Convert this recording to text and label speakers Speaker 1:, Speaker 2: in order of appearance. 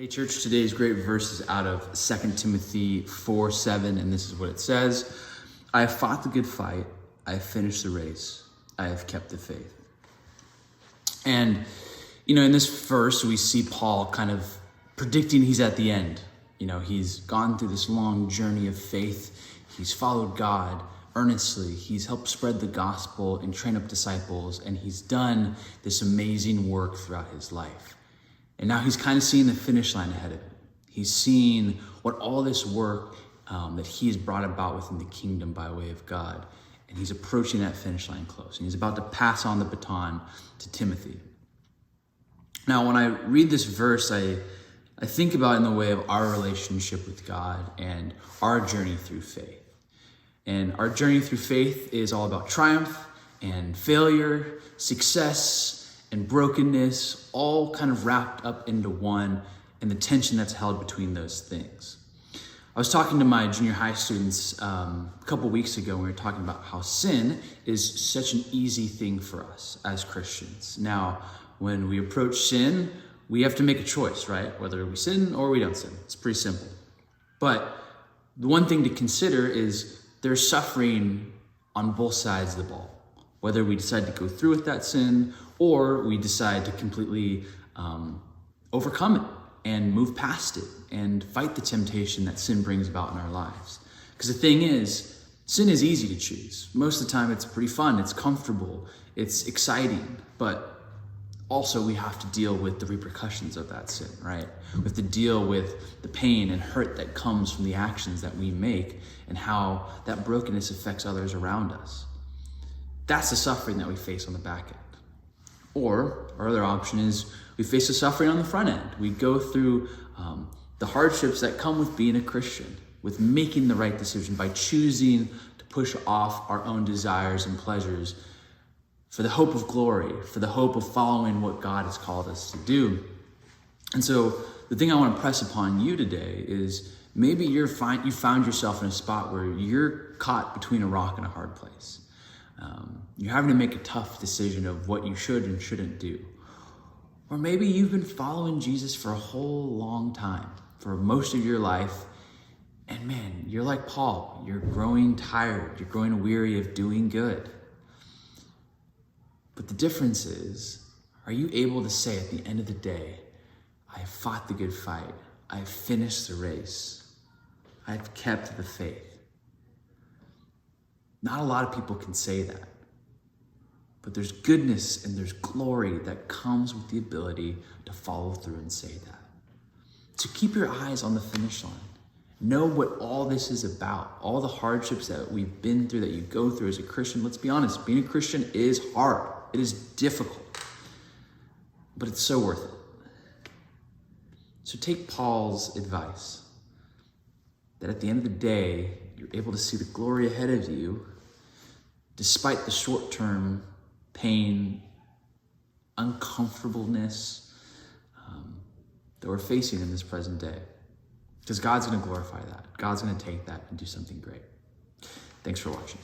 Speaker 1: Hey church, today's great verse is out of 2 Timothy 4:7, and this is what it says. I have fought the good fight, I have finished the race, I have kept the faith. And, in this verse, we see Paul kind of predicting he's at the end. He's gone through this long journey of faith. He's followed God earnestly. He's helped spread the gospel and train up disciples, and he's done this amazing work throughout his life. And now he's kind of seeing the finish line ahead of him. He's seeing what all this work that he has brought about within the kingdom by way of God. And he's approaching that finish line close. And he's about to pass on the baton to Timothy. Now, when I read this verse, I think about it in the way of our relationship with God and our journey through faith. And our journey through faith is all about triumph and failure, success, and brokenness, all kind of wrapped up into one, and the tension that's held between those things. I was talking to my junior high students a couple weeks ago, and we were talking about how sin is such an easy thing for us as Christians. Now, when we approach sin, we have to make a choice, right? Whether we sin or we don't sin. It's pretty simple. But the one thing to consider is there's suffering on both sides of the ball. Whether we decide to go through with that sin or we decide to completely overcome it and move past it and fight the temptation that sin brings about in our lives. Because the thing is, sin is easy to choose. Most of the time it's pretty fun, it's comfortable, it's exciting, but also we have to deal with the repercussions of that sin, right? We have to deal with the pain and hurt that comes from the actions that we make and how that brokenness affects others around us. That's the suffering that we face on the back end. Or our other option is we face the suffering on the front end. We go through the hardships that come with being a Christian, with making the right decision, by choosing to push off our own desires and pleasures for the hope of glory, for the hope of following what God has called us to do. And so the thing I want to press upon you today is maybe you found yourself in a spot where you're caught between a rock and a hard place. You're having to make a tough decision of what you should and shouldn't do. Or maybe you've been following Jesus for a whole long time, for most of your life, and man, you're like Paul. You're growing tired. You're growing weary of doing good. But the difference is, are you able to say at the end of the day, I have fought the good fight. I have finished the race. I've kept the faith. Not a lot of people can say that. But there's goodness and there's glory that comes with the ability to follow through and say that. So keep your eyes on the finish line. Know what all this is about. All the hardships that we've been through, that you go through as a Christian. Let's be honest, being a Christian is hard. It is difficult. But it's so worth it. So take Paul's advice, that at the end of the day, you're able to see the glory ahead of you, despite the short-term pain, uncomfortableness that we're facing in this present day. Because God's going to glorify that. God's going to take that and do something great. Thanks for watching.